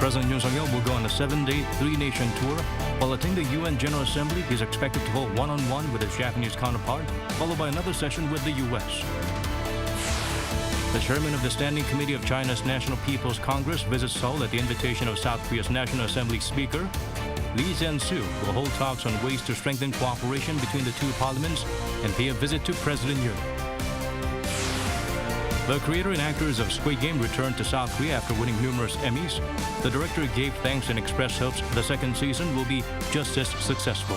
President Yoon will go on a 7-day, 3-nation tour. While attending the UN General Assembly, he is expected to hold one-on-one with his Japanese counterpart, followed by another session with the U.S. The chairman of the Standing Committee of China's National People's Congress visits Seoul at the invitation of South Korea's National Assembly Speaker. Lee Zelenskyy will hold talks on ways to strengthen cooperation between the two parliaments and pay a visit to President Yoon. The creator and actors of Squid Game returned to South Korea after winning numerous Emmys. The director gave thanks and expressed hopes the second season will be just as successful.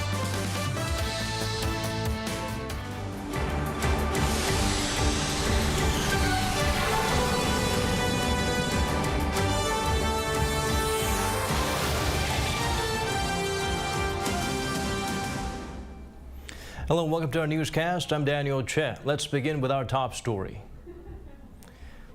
Hello and welcome to our newscast. I'm Daniel Che. Let's begin with our top story.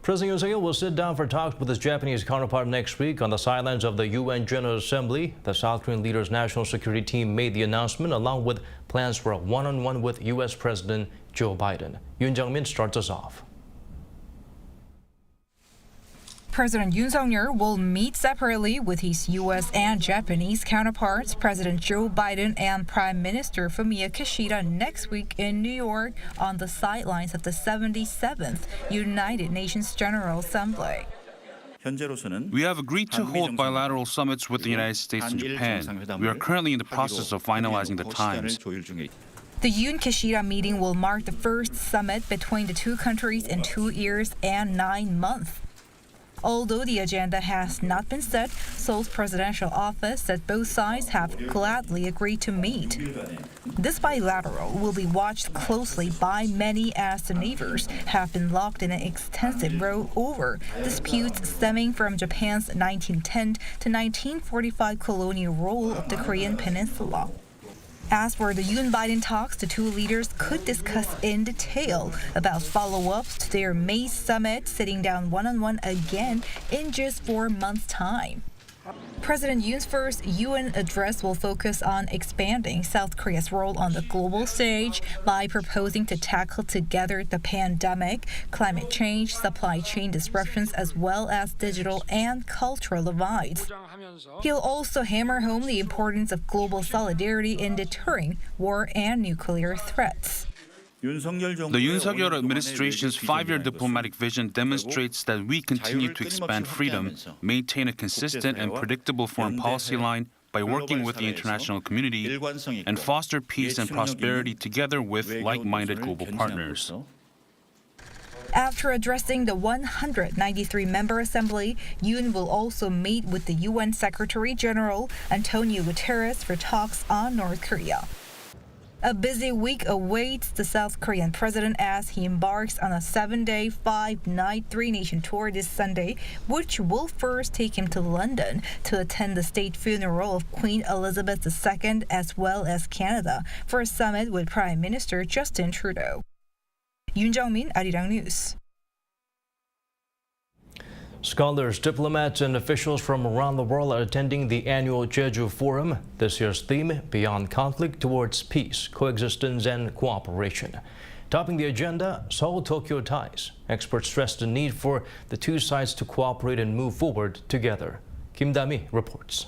President Yoon will sit down for talks with his Japanese counterpart next week on the sidelines of the UN General Assembly. The South Korean leader's national security team made the announcement along with plans for a one-on-one with U.S. President Joe Biden. Yoon Jung-min starts us off. President Yoon will meet separately with his U.S. and Japanese counterparts, President Joe Biden and Prime Minister Kishida, next week in New York on the sidelines of the 77th United Nations General Assembly. We have agreed to hold bilateral summits with the United States and Japan. We are currently in the process of finalizing the times. The Yoon-Kishida meeting will mark the first summit between the two countries in 2 years and 9 months. Although the agenda has not been set, Seoul's presidential office said both sides have gladly agreed to meet. This bilateral will be watched closely by many as the neighbors have been locked in an extensive row over disputes stemming from Japan's 1910 to 1945 colonial rule of the Korean Peninsula. As for the Yoon-Biden talks, the two leaders could discuss in detail about follow-ups to their May summit, sitting down one-on-one again in just 4 months' time. President Yoon's first UN address will focus on expanding South Korea's role on the global stage by proposing to tackle together the pandemic, climate change, supply chain disruptions, as well as digital and cultural divides. He'll also hammer home the importance of global solidarity in deterring war and nuclear threats. The Yoon administration's 5-year diplomatic vision demonstrates that we continue to expand freedom, maintain a consistent and predictable foreign policy line by working with the international community, and foster peace and prosperity together with like-minded global partners. After addressing the 193-member assembly, Yoon will also meet with the UN Secretary General Antonio Guterres for talks on North Korea. A busy week awaits the South Korean president as he embarks on a 7-day, 5-night, 3-nation tour this Sunday, which will first take him to London to attend the state funeral of Queen Elizabeth II, as well as Canada, for a summit with Prime Minister Justin Trudeau. Yoon Jung-min, Arirang News. Scholars, diplomats, and officials from around the world are attending the annual Jeju Forum. This year's theme, Beyond Conflict Towards Peace, Coexistence, and Cooperation. Topping the agenda, Seoul-Tokyo ties. Experts stress the need for the two sides to cooperate and move forward together. Kim Da-mi reports.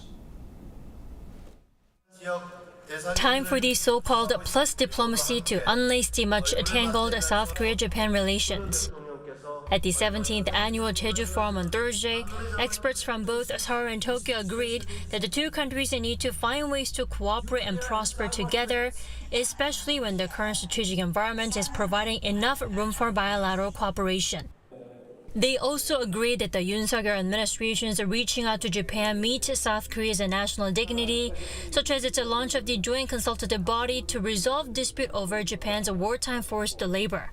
Time for the so-called plus diplomacy to unlace the much tangled South Korea-Japan relations. At the 17th annual Jeju Forum on Thursday, experts from both Seoul and Tokyo agreed that the two countries need to find ways to cooperate and prosper together, especially when the current strategic environment is providing enough room for bilateral cooperation. They also agreed that the Yoon administration's reaching out to Japan meets South Korea's national dignity, such as its launch of the Joint Consultative Body to resolve dispute over Japan's wartime forced labor.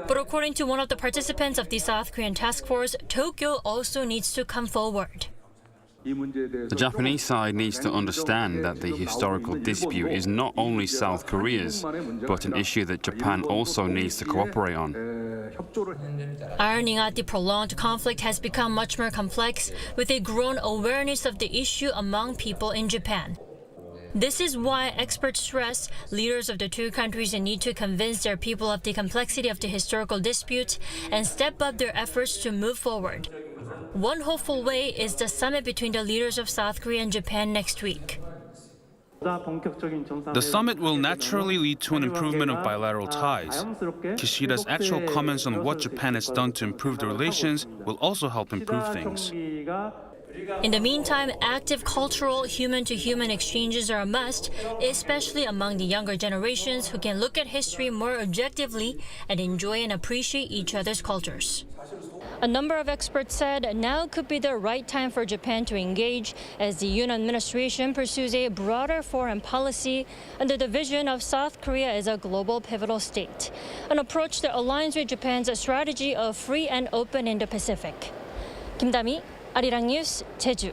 But according to one of the participants of the South Korean task force, Tokyo also needs to come forward. The Japanese side needs to understand that the historical dispute is not only South Korea's, but an issue that Japan also needs to cooperate on. Ironing out the prolonged conflict has become much more complex, with a growing awareness of the issue among people in Japan. This is why experts stress leaders of the two countries need to convince their people of the complexity of the historical dispute and step up their efforts to move forward. One hopeful way is the summit between the leaders of South Korea and Japan next week. The summit will naturally lead to an improvement of bilateral ties. Kishida's actual comments on what Japan has done to improve the relations will also help improve things. In the meantime, active cultural human-to-human exchanges are a must, especially among the younger generations who can look at history more objectively and enjoy and appreciate each other's cultures. A number of experts said now could be the right time for Japan to engage as the Yoon administration pursues a broader foreign policy under the vision of South Korea as a global pivotal state, an approach that aligns with Japan's strategy of free and open Indo-Pacific. 김다미, Arirang News, Jeju.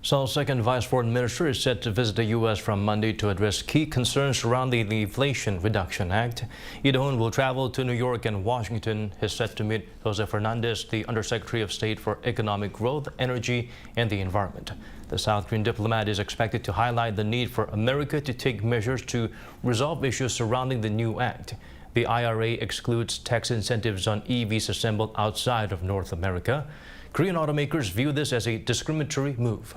Seoul's second Vice Foreign Minister is set to visit the U.S. from Monday to address key concerns surrounding the Inflation Reduction Act. Yoon will travel to New York and Washington. He's set to meet Jose Fernandez, the Undersecretary of State for Economic Growth, Energy, and the Environment. The South Korean diplomat is expected to highlight the need for America to take measures to resolve issues surrounding the new act. The IRA excludes tax incentives on EVs assembled outside of North America. Korean automakers view this as a discriminatory move.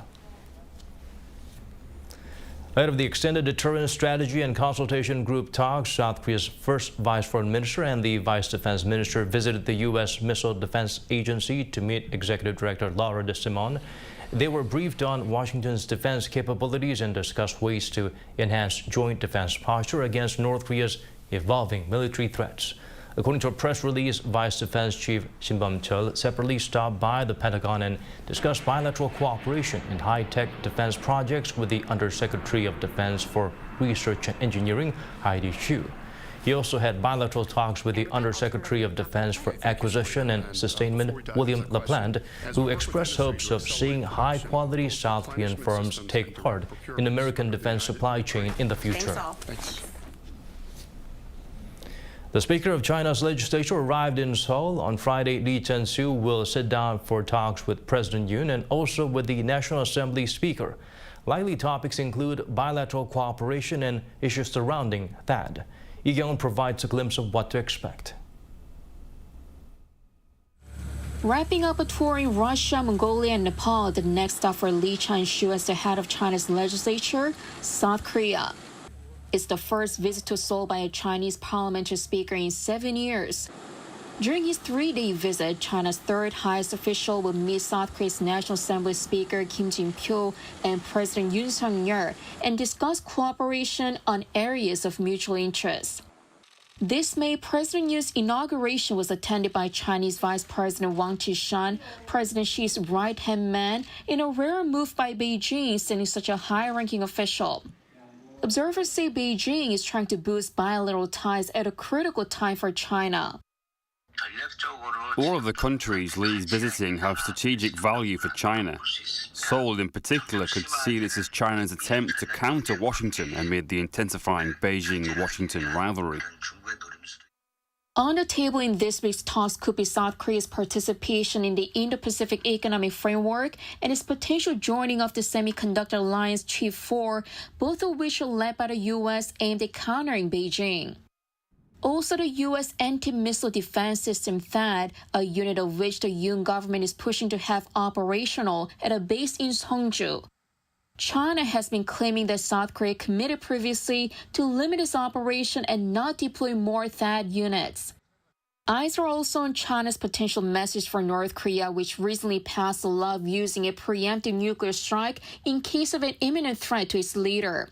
Ahead of the extended deterrence strategy and consultation group talks, South Korea's first Vice Foreign Minister and the Vice Defense Minister visited the U.S. Missile Defense Agency to meet Executive Director Laura de Simon. They were briefed on Washington's defense capabilities and discussed ways to enhance joint defense posture against North Korea's evolving military threats. According to a press release, Vice Defense Chief Shin Bum-cheol separately stopped by the Pentagon and discussed bilateral cooperation in high-tech defense projects with the Undersecretary of Defense for Research and Engineering, Heidi Hsu. He also had bilateral talks with the Undersecretary of Defense for Acquisition and Sustainment, William LaPlante, who expressed hopes of seeing high-quality South Korean firms take part in American defense supply chain in the future. The Speaker of China's legislature arrived in Seoul. On Friday, Lee Chen-soo will sit down for talks with President Yoon and also with the National Assembly Speaker. Likely topics include bilateral cooperation and issues surrounding that. Lee Kyung provides a glimpse of what to expect. Wrapping up a tour in Russia, Mongolia, and Nepal, the next stop for Lee Chan-soo as the head of China's legislature, South Korea. It's the first visit to Seoul by a Chinese parliamentary speaker in 7 years. During his 3-day visit, China's third highest official will meet South Korea's National Assembly Speaker Kim Jin-pyo and President Yoon Suk-yeol and discuss cooperation on areas of mutual interest. This May, President Yoon's inauguration was attended by Chinese Vice President Wang Qishan, President Xi's right-hand man, in a rare move by Beijing sending such a high-ranking official. Observers say Beijing is trying to boost bilateral ties at a critical time for China. All of the countries Lee is visiting have strategic value for China. Seoul in particular could see this as China's attempt to counter Washington amid the intensifying Beijing-Washington rivalry. On the table in this week's talks could be South Korea's participation in the Indo-Pacific Economic Framework and its potential joining of the Semiconductor Alliance Chief 4, both of which are led by the U.S. aimed at countering Beijing. Also, the U.S. anti-missile defense system THAAD, a unit of which the Yoon government is pushing to have operational at a base in Seongju. China has been claiming that South Korea committed previously to limit its operation and not deploy more THAAD units. Eyes are also on China's potential message for North Korea, which recently passed a law of using a preemptive nuclear strike in case of an imminent threat to its leader.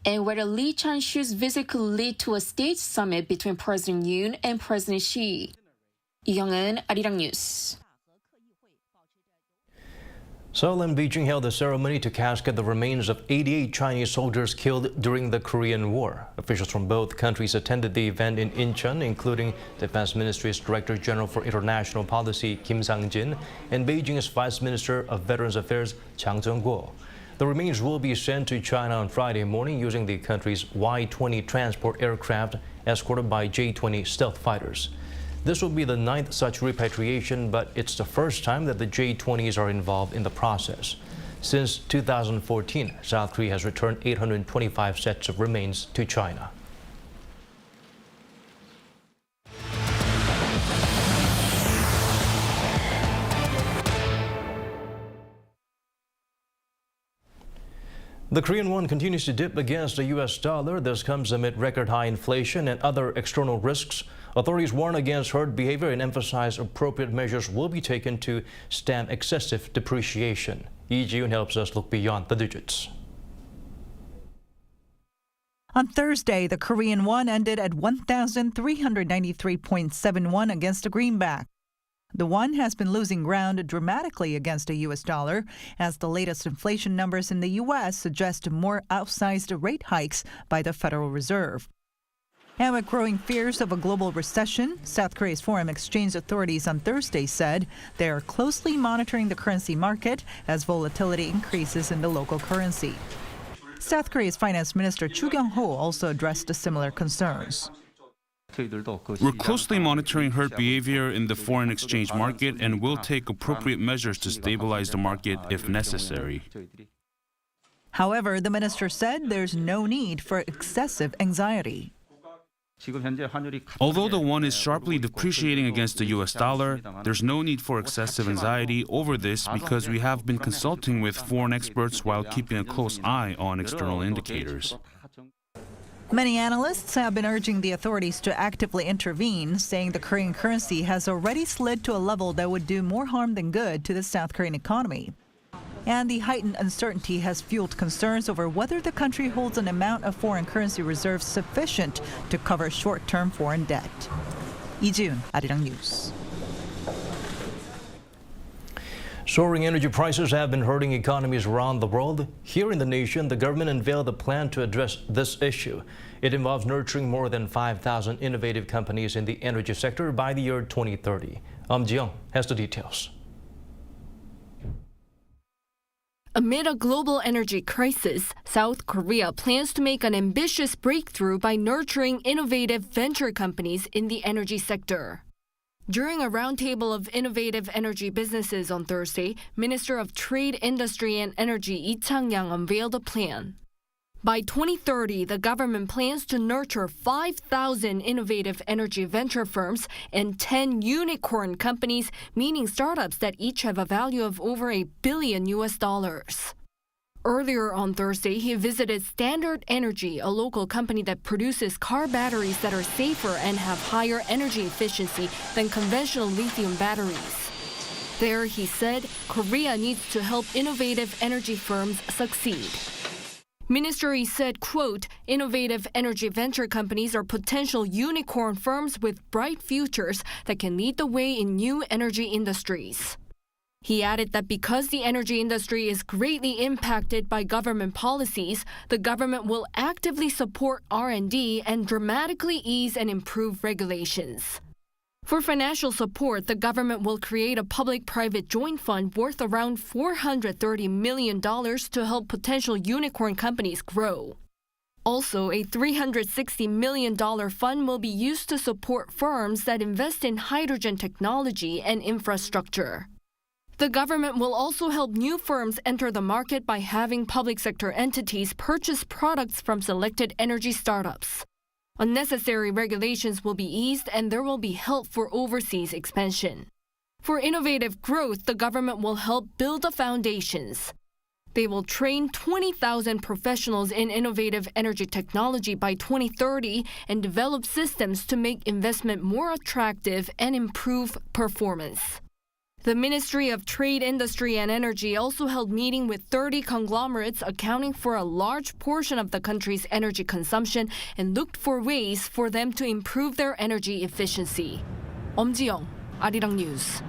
And whether Lee Chan-soo's visit could lead to a state summit between President Yoon and President Xi. Lee Kyung-eun, Arirang News. Seoul and Beijing held a ceremony to casket the remains of 88 Chinese soldiers killed during the Korean War. Officials from both countries attended the event in Incheon, including Defense Ministry's Director General for International Policy, Kim Sang-jin, and Beijing's Vice Minister of Veterans Affairs, Chang Jung-kuo. The remains will be sent to China on Friday morning using the country's Y-20 transport aircraft escorted by J-20 stealth fighters. This will be the 9th such repatriation, but it's the first time that the J-20s are involved in the process. Since 2014, South Korea has returned 825 sets of remains to China. The Korean won continues to dip against the U.S. dollar. This comes amid record high inflation and other external risks. Authorities warn against herd behavior and emphasize appropriate measures will be taken to stem excessive depreciation. Izium helps us look beyond the digits. On Thursday, the Korean won ended at 1,393.71 against the greenback. The won has been losing ground dramatically against the U.S. dollar, as the latest inflation numbers in the U.S. suggest more outsized rate hikes by the Federal Reserve. And with growing fears of a global recession, South Korea's foreign exchange authorities on Thursday said they are closely monitoring the currency market as volatility increases in the local currency. South Korea's Finance Minister Chu Kyung-ho also addressed similar concerns. We're closely monitoring herd behavior in the foreign exchange market and will take appropriate measures to stabilize the market if necessary. However, the minister said there's no need for excessive anxiety. Although the won is sharply depreciating against the U.S. dollar, there's no need for excessive anxiety over this because we have been consulting with foreign experts while keeping a close eye on external indicators. Many analysts have been urging the authorities to actively intervene, saying the Korean currency has already slid to a level that would do more harm than good to the South Korean economy. And the heightened uncertainty has fueled concerns over whether the country holds an amount of foreign currency reserves sufficient to cover short-term foreign debt. Izium, Arirang News. Soaring energy prices have been hurting economies around the world. Here in the nation, the government unveiled a plan to address this issue. It involves nurturing more than 5,000 innovative companies in the energy sector by the year 2030. Ji-young has the details. Amid a global energy crisis, South Korea plans to make an ambitious breakthrough by nurturing innovative venture companies in the energy sector. During a roundtable of innovative energy businesses on Thursday, Minister of Trade, Industry and Energy Lee Chang-yang unveiled a plan. By 2030, the government plans to nurture 5,000 innovative energy venture firms and 10 unicorn companies, meaning startups that each have a value of over $1 billion. Earlier on Thursday, he visited Standard Energy, a local company that produces car batteries that are safer and have higher energy efficiency than conventional lithium batteries. There, he said, Korea needs to help innovative energy firms succeed. Minister Lee said, quote, innovative energy venture companies are potential unicorn firms with bright futures that can lead the way in new energy industries. He added that because the energy industry is greatly impacted by government policies, the government will actively support R&D and dramatically ease and improve regulations. For financial support, the government will create a public-private joint fund worth around $430 million to help potential unicorn companies grow. Also, a $360 million fund will be used to support firms that invest in hydrogen technology and infrastructure. The government will also help new firms enter the market by having public sector entities purchase products from selected energy startups. Unnecessary regulations will be eased and there will be help for overseas expansion. For innovative growth, the government will help build the foundations. They will train 20,000 professionals in innovative energy technology by 2030 and develop systems to make investment more attractive and improve performance. The Ministry of Trade, Industry and Energy also held meeting with 30 conglomerates accounting for a large portion of the country's energy consumption and looked for ways for them to improve their energy efficiency. Ji-young, Arirang News.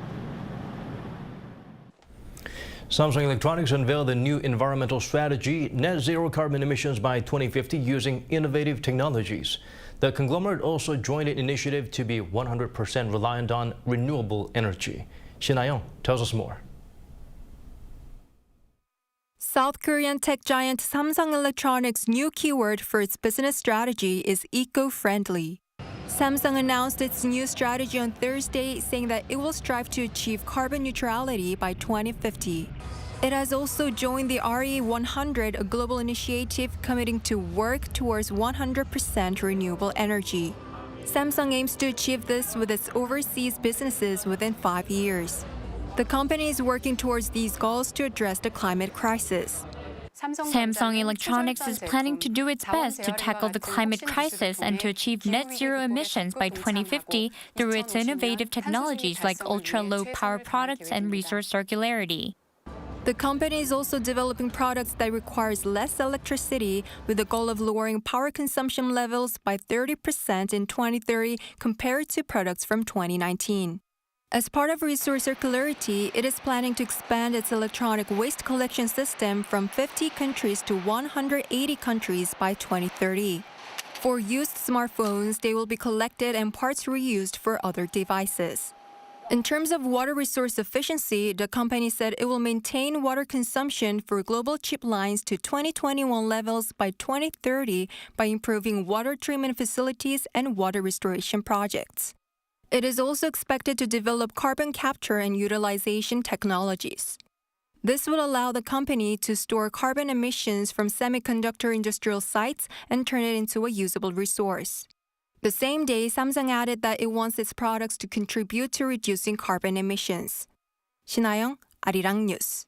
Samsung Electronics unveiled a new environmental strategy, net zero carbon emissions by 2050 using innovative technologies. The conglomerate also joined an initiative to be 100% reliant on renewable energy. Shin Ha-young tells us more. South Korean tech giant Samsung Electronics' new keyword for its business strategy is eco-friendly. Samsung announced its new strategy on Thursday, saying that it will strive to achieve carbon neutrality by 2050. It has also joined the RE100, a global initiative committing to work towards 100% renewable energy. Samsung aims to achieve this with its overseas businesses within 5 years. The company is working towards these goals to address the climate crisis. Samsung Electronics is planning to do its best to tackle the climate crisis and to achieve net zero emissions by 2050 through its innovative technologies like ultra-low power products and resource circularity. The company is also developing products that requires less electricity with the goal of lowering power consumption levels by 30% in 2030 compared to products from 2019. As part of resource circularity, it is planning to expand its electronic waste collection system from 50 countries to 180 countries by 2030. For used smartphones, they will be collected and parts reused for other devices. In terms of water resource efficiency, the company said it will maintain water consumption for global chip lines to 2021 levels by 2030 by improving water treatment facilities and water restoration projects. It is also expected to develop carbon capture and utilization technologies. This will allow the company to store carbon emissions from semiconductor industrial sites and turn it into a usable resource. The same day, Samsung added that it wants its products to contribute to reducing carbon emissions. 신하영, Arirang News.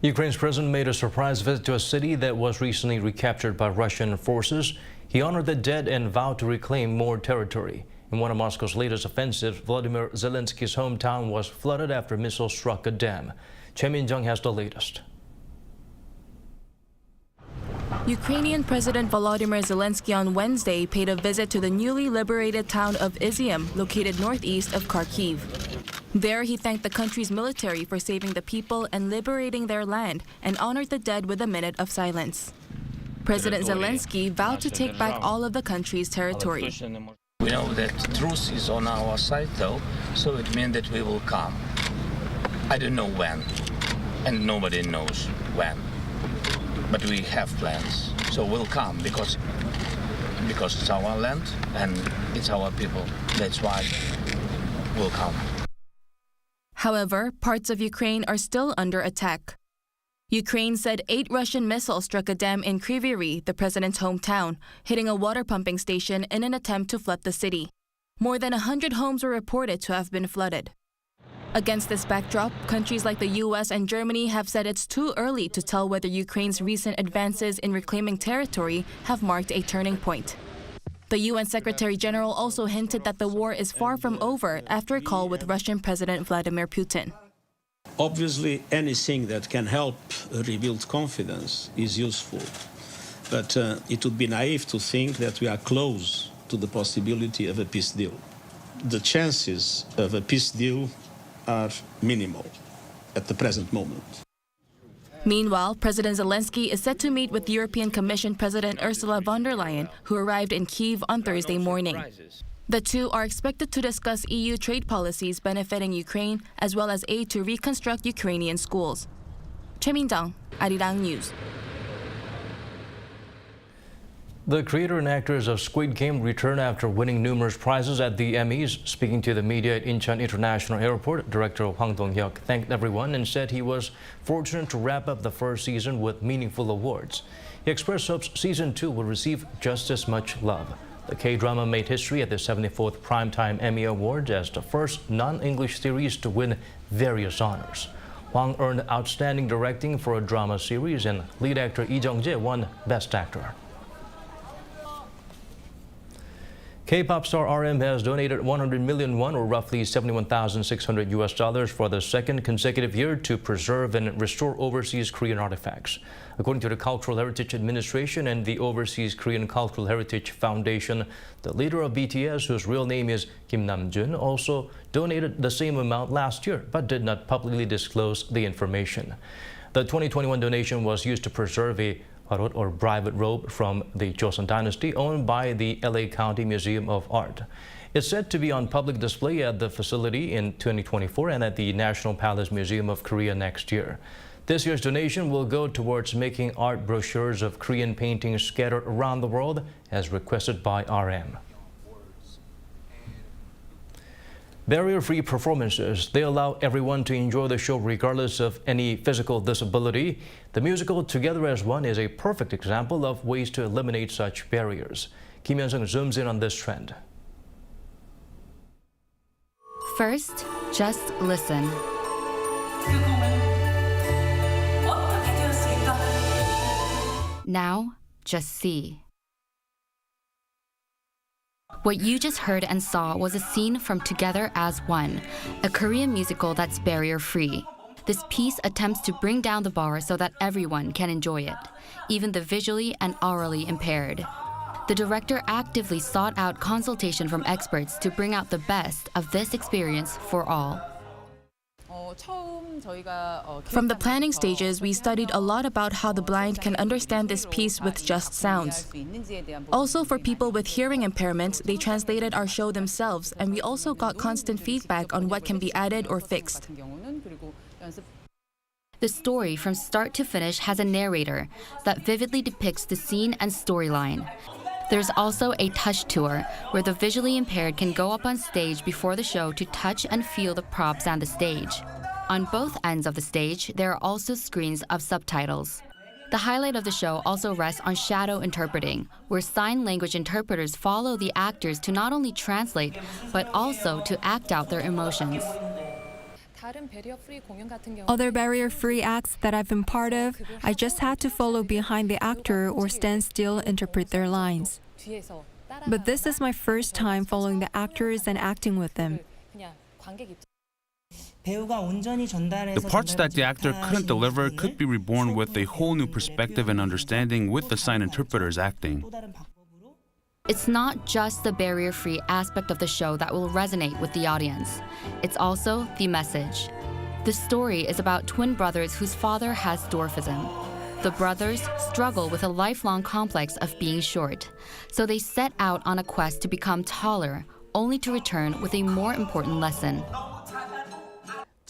Ukraine's president made a surprise visit to a city that was recently recaptured by Russian forces. He honored the dead and vowed to reclaim more territory. In one of Moscow's latest offensives, Volodymyr Zelenskyy's hometown was flooded after missiles struck a dam. Choi Min-jung has the latest. Ukrainian President Volodymyr Zelenskyy on Wednesday paid a visit to the newly liberated town of Izium, located northeast of Kharkiv. There, he thanked the country's military for saving the people and liberating their land and honored the dead with a minute of silence. President Zelenskyy vowed to take back all of the country's territory. We know that truth is on our side, though, so it means that we will come. I don't know when, and nobody knows when. But we have plans, so we'll come because it's our land and it's our people. That's why we'll come. However, parts of Ukraine are still under attack. Ukraine said 8 Russian missiles struck a dam in Kryvyi, the president's hometown, hitting a water pumping station in an attempt to flood the city. More than 100 homes were reported to have been flooded. Against this backdrop, countries like the US and Germany have said it's too early to tell whether Ukraine's recent advances in reclaiming territory have marked a turning point. The UN Secretary General also hinted that the war is far from over after a call with Russian President Vladimir Putin. Obviously, anything that can help rebuild confidence is useful. But it would be naive to think that we are close to the possibility of a peace deal. The chances of a peace deal are minimal at the present moment. Meanwhile, President Zelenskyy is set to meet with European Commission President Ursula von der Leyen, who arrived in Kyiv on Thursday morning. The two are expected to discuss EU trade policies benefiting Ukraine, as well as aid to reconstruct Ukrainian schools. Choi Min-jung, Arirang News. The creator and actors of Squid Game return after winning numerous prizes at the Emmys. Speaking to the media at Incheon International Airport, director Hwang Dong-hyuk thanked everyone and said he was fortunate to wrap up the first season with meaningful awards. He expressed hopes season 2 will receive just as much love. The K-drama made history at the 74th Primetime Emmy Awards as the first non-English series to win various honors. Hwang earned Outstanding Directing for a Drama Series, and lead actor Lee Jung-jae won Best Actor. K-pop star RM has donated 100 million won, or roughly $71,600 for the second consecutive year to preserve and restore overseas Korean artifacts. According to the Cultural Heritage Administration and the Overseas Korean Cultural Heritage Foundation, the leader of BTS, whose real name is Kim Namjoon, also donated the same amount last year, but did not publicly disclose the information. The 2021 donation was used to preserve a or private robe from the Joseon Dynasty owned by the LA County Museum of Art. It's set to be on public display at the facility in 2024 and at the National Palace Museum of Korea next year. This year's donation will go towards making art brochures of Korean paintings scattered around the world, as requested by RM. Barrier-free performances, they allow everyone to enjoy the show regardless of any physical disability. The musical Together as One is a perfect example of ways to eliminate such barriers. Kim Hyun-sung zooms in on this trend. First, just listen. Now, just see. What you just heard and saw was a scene from Together as One, a Korean musical that's barrier-free. This piece attempts to bring down the bar so that everyone can enjoy it, even the visually and aurally impaired. The director actively sought out consultation from experts to bring out the best of this experience for all. From the planning stages, we studied a lot about how the blind can understand this piece with just sounds. Also, for people with hearing impairments, they translated our show themselves, and we also got constant feedback on what can be added or fixed. The story from start to finish has a narrator that vividly depicts the scene and storyline. There's also a touch tour, where the visually impaired can go up on stage before the show to touch and feel the props and the stage. On both ends of the stage, there are also screens of subtitles. The highlight of the show also rests on shadow interpreting, where sign language interpreters follow the actors to not only translate, but also to act out their emotions. Other barrier-free acts that I've been part of, I just had to follow behind the actor or stand still, interpret their lines. But this is my first time following the actors and acting with them. The parts that the actor couldn't deliver could be reborn with a whole new perspective and understanding with the sign interpreters acting. It's not just the barrier-free aspect of the show that will resonate with the audience. It's also the message. The story is about twin brothers whose father has dwarfism. The brothers struggle with a lifelong complex of being short, so they set out on a quest to become taller, only to return with a more important lesson.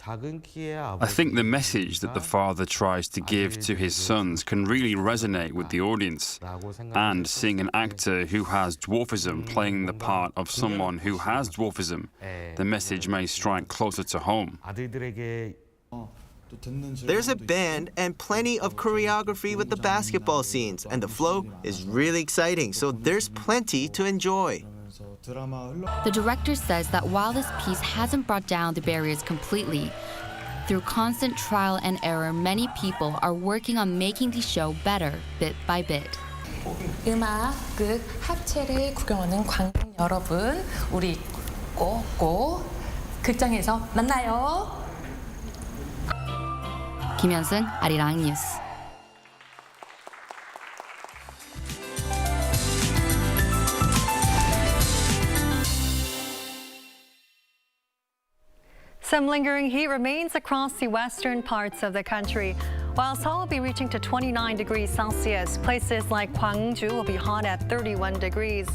I think the message that the father tries to give to his sons can really resonate with the audience. And seeing an actor who has dwarfism playing the part of someone who has dwarfism, the message may strike closer to home. There's a band and plenty of choreography with the basketball scenes, and the flow is really exciting, so there's plenty to enjoy. The director says that while this piece hasn't brought down the barriers completely, through constant trial and error, many people are working on making the show better bit by bit. 음악, 극, 합체를 구경하는 관객 여러분, 우리 꼭 극장에서 만나요. 김현승, 아리랑 뉴스. Some lingering heat remains across the western parts of the country. While Seoul will be reaching to 29 degrees Celsius, places like Gwangju will be hot at 31 degrees.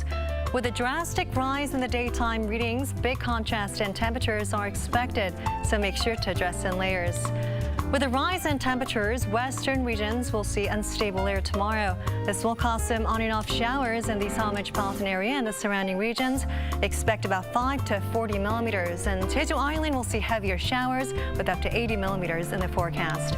With a drastic rise in the daytime readings, big contrast in temperatures are expected, so make sure to dress in layers. With a rise in temperatures, western regions will see unstable air tomorrow. This will cause some on and off showers in the Seoul metropolitan area and the surrounding regions. Expect about 5 to 40 millimeters, and Jeju Island will see heavier showers with up to 80 millimeters in the forecast.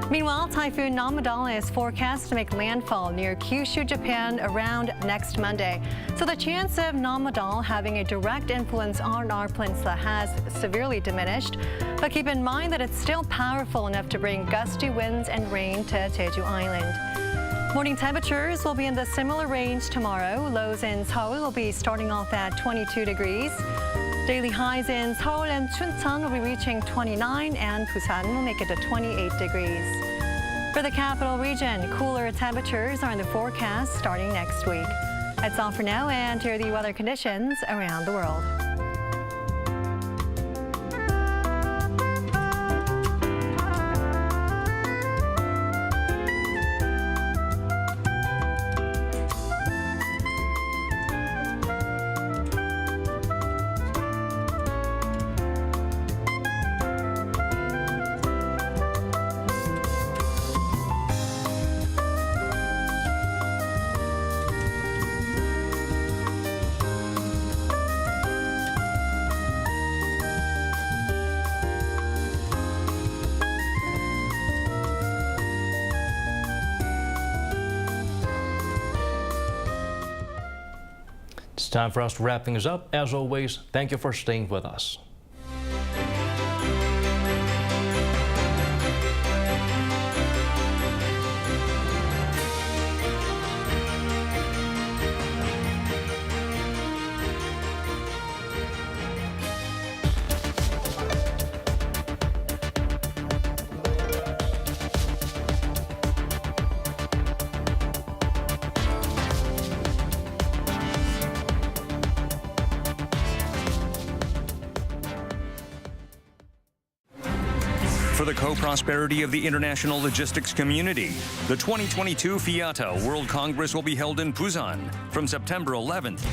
Meanwhile, Typhoon Namadal is forecast to make landfall near Kyushu, Japan around next Monday. So the chance of Namadal having a direct influence on our peninsula has severely diminished. But keep in mind that it's still powerful enough to bring gusty winds and rain to Jeju Island. Morning temperatures will be in the similar range tomorrow. Lows in Seoul will be starting off at 22 degrees. Daily highs in Seoul and Chuncheon will be reaching 29, and Busan will make it to 28 degrees. For the capital region, cooler temperatures are in the forecast starting next week. That's all for now, and here are the weather conditions around the world. It's time for us to wrap things up. As always, thank you for staying with us. for the co-prosperity of the international logistics community. The 2022 FIATA World Congress will be held in Busan from September 11th to